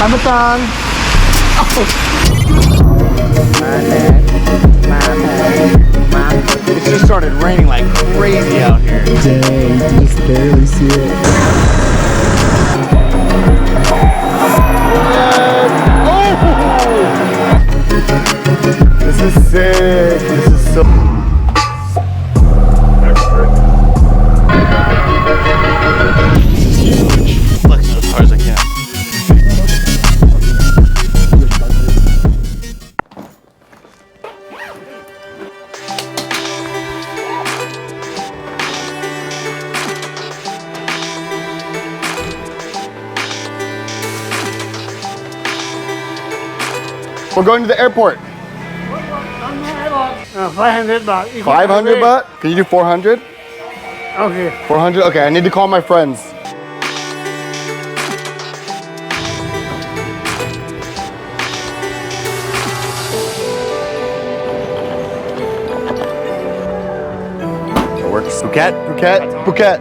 Hi, Patong. It just started raining like crazy out here. Dang, you can just barely see it. This is sick. This is so. This is huge. Flexing as hard as I can. We're going to the airport. 500 baht. 500 baht? Can you do 400? Okay. 400? Okay, I need to call my friends. It works. Phuket, Phuket, Phuket.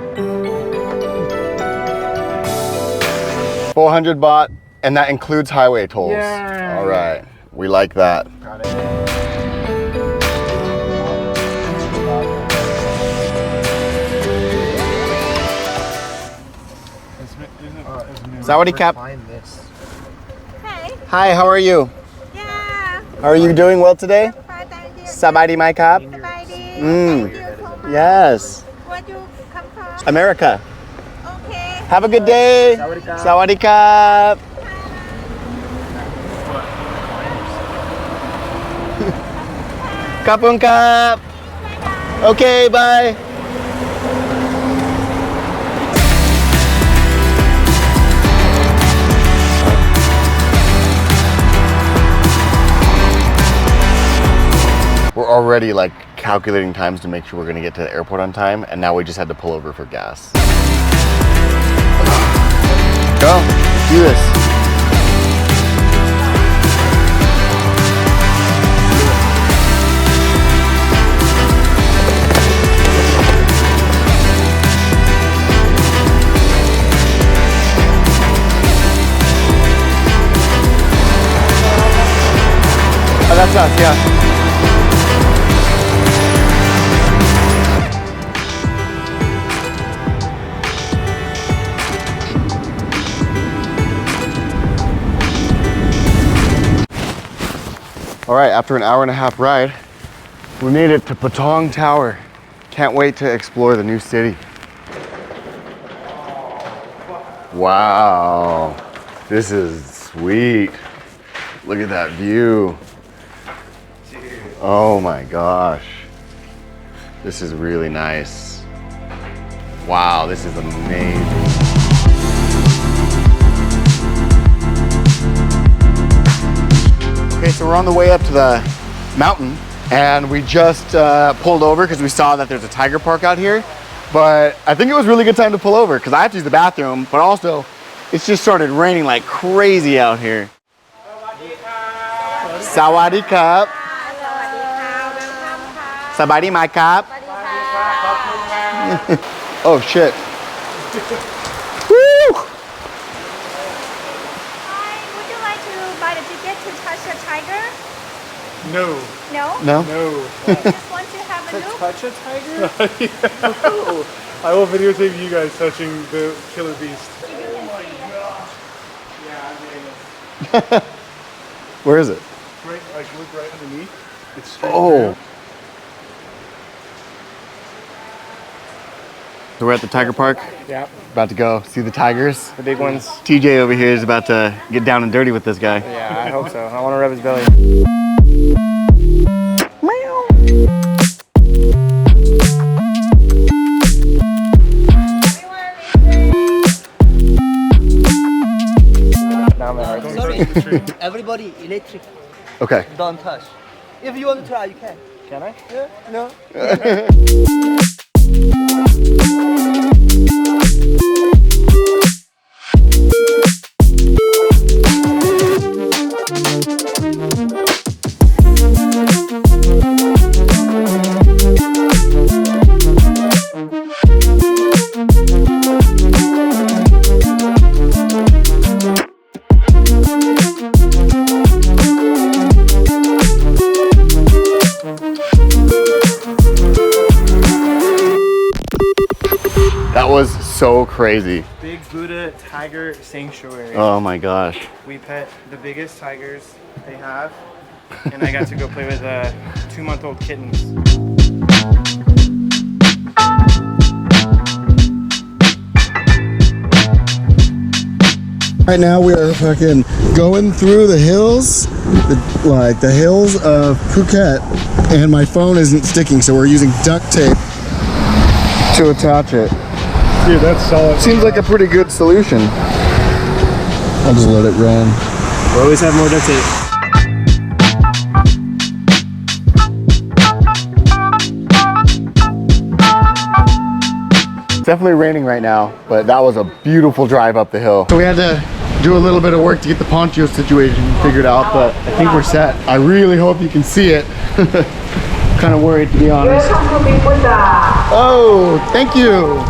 400 baht, and that includes highway tolls. Yeah. All right, we like that. Got it. Sawadee Cap. Hi. Hi, how are you? Yeah. Are you doing well today? Fine, thank you. Sawadee my Cap. Bye. Mm. Thank you so much. Yes. Where do you come from? America. Okay. Have a good day. Sawadee Cap. Kapung Kap. Okay, bye. We're already like calculating times to make sure we're gonna get to the airport on time, and now we just had to pull over for gas. Go, let's do this. Oh, that's us, yeah. All right, after an hour and a half ride, we made it to Patong Tower. Can't wait to explore the new city. Wow, this is sweet. Look at that view. Oh my gosh. This is really nice. Wow, this is amazing. Okay, so we're on the way up to the mountain, and we just pulled over because we saw that there's a tiger park out here. But I think it was a really good time to pull over because I have to use the bathroom, but also it's just started raining like crazy out here. Sawadee Cup. Sawadee my cup. Oh shit. Woo! Hi, would you like to buy the ticket to touch the tiger? No. No? No? No. Just want to have a look? Touch a tiger? I will videotape you guys touching the killer beast. Where is it? Right, like look right underneath. It's straight Oh. down. So we're at the Tiger Park, Yeah, about to go see the tigers. the big ones. TJ over here is about to get down and dirty with this guy. Yeah, I hope so. I want to rub his belly. Now my heart's Sorry. tree. Everybody electric, Okay. don't touch. If you want to try, you can. Can I? Yeah, no. so crazy. Big Buddha Tiger Sanctuary. Oh my gosh. We pet the biggest tigers they have, and I got to go play with 2-month-old kittens. Right now we are fucking going through the hills, the hills of Phuket, and my phone isn't sticking, so we're using duct tape to attach it. Dude, that's solid. Seems like a pretty good solution. I'll just let it run. We always have more duct tape. It's definitely raining right now, but that was a beautiful drive up the hill. So we had to do a little bit of work to get the poncho situation figured out, but I think we're set. I really hope you can see it. Kind of worried, to be honest. Oh, thank you.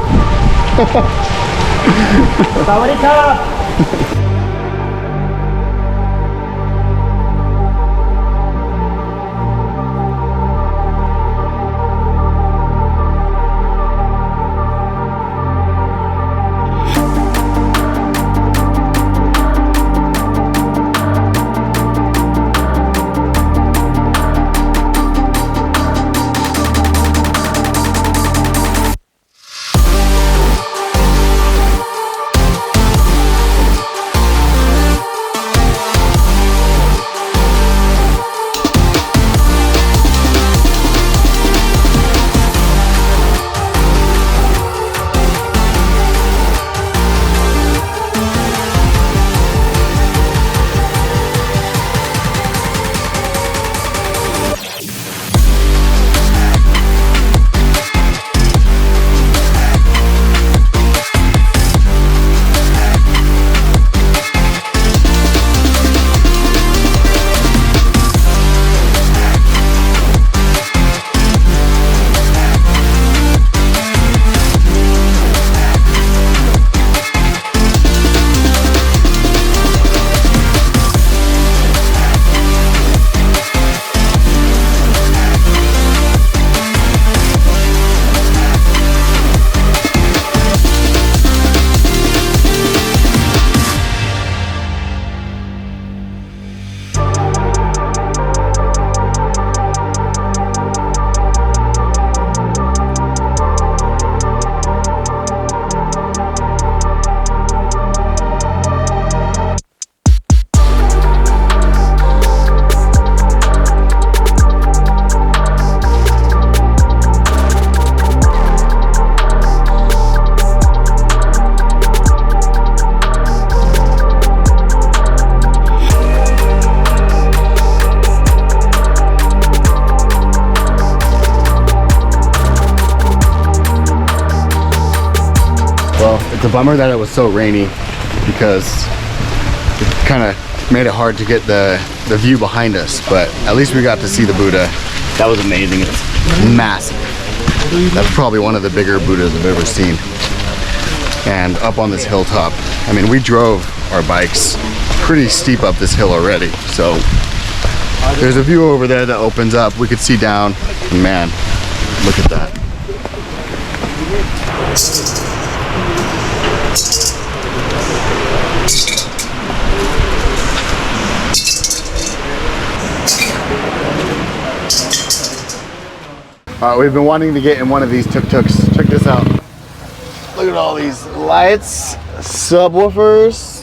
It's a bummer that it was so rainy because it kind of made it hard to get the view behind us, but at least we got to see the Buddha. That was amazing. It's massive. That's probably one of the bigger Buddhas I've ever seen. And up on this hilltop, I mean, we drove our bikes pretty steep up this hill already, so there's a view over there that opens up. We could see down, and man, look at that. We've been wanting to get in one of these tuk-tuks. Check this out. Look at all these lights, subwoofers.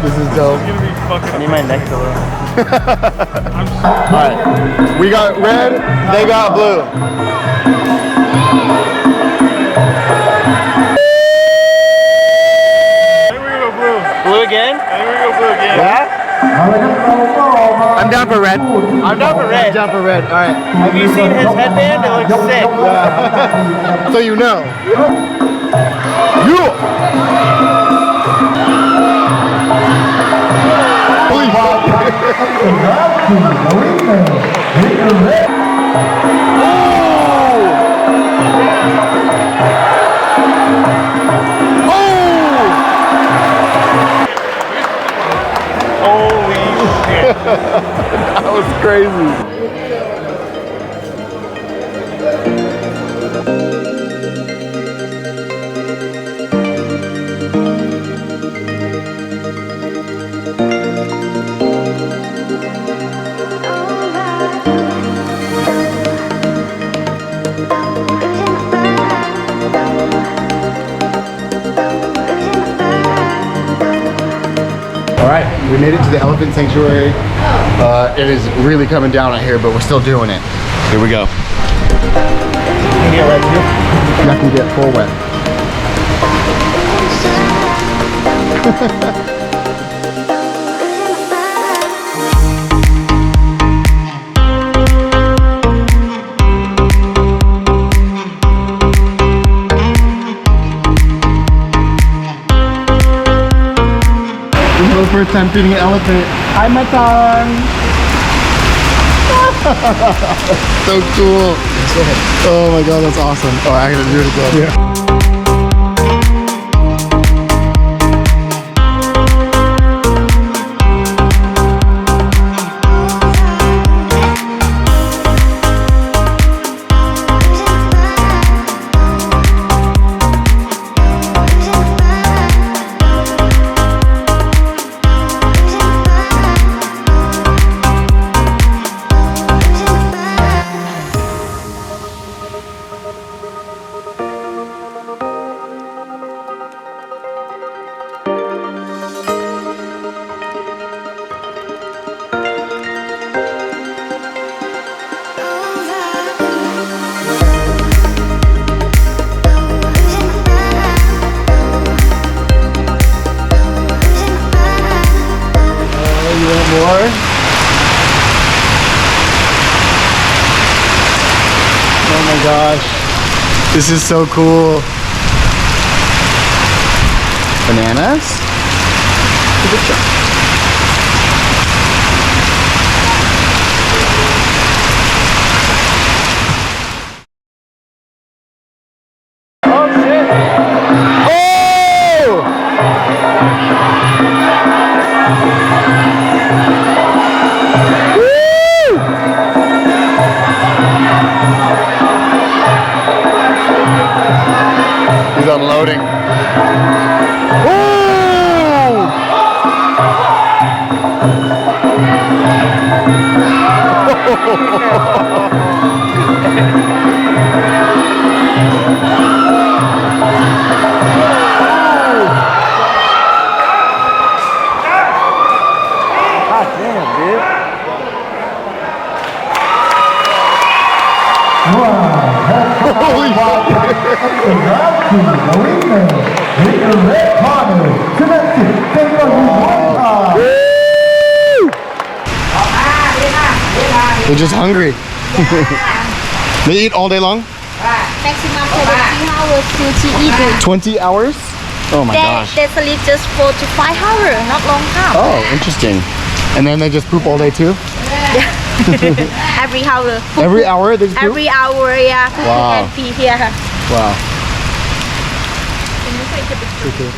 This is dope. It's gonna be fucking. I need my neck pillow. Alright, we got red, they got blue. I think we're gonna go blue. Blue again? I think we're gonna go blue again. Yeah? I'm down for red. I'm down for red. Down for red, alright. Have you seen his headband? It looks sick. So you know. You! That was crazy. All right, we made it to the elephant sanctuary. It is really coming down out here, but we're still doing it. Here we go. You can get wet too? I can get full wet. This is the first time feeding an elephant. Hi, Patong. So cool. Oh my god, that's awesome. Oh, I gotta do it again. Yeah. More. Oh my gosh. This is so cool. Bananas? Good job. Oh shit! Oh! He's unloading. God damn, dude. Holy They're just hungry. They eat all day long? Maximum 20 hours to eat. 20 hours? Oh my gosh. They sleep just 4 to 5 hours, not long time. Oh, interesting. And then they just poop all day too? Every hour. Every hour they poop? Every hour, yeah. Wow. And pee, yeah. Wow. Can you take a picture?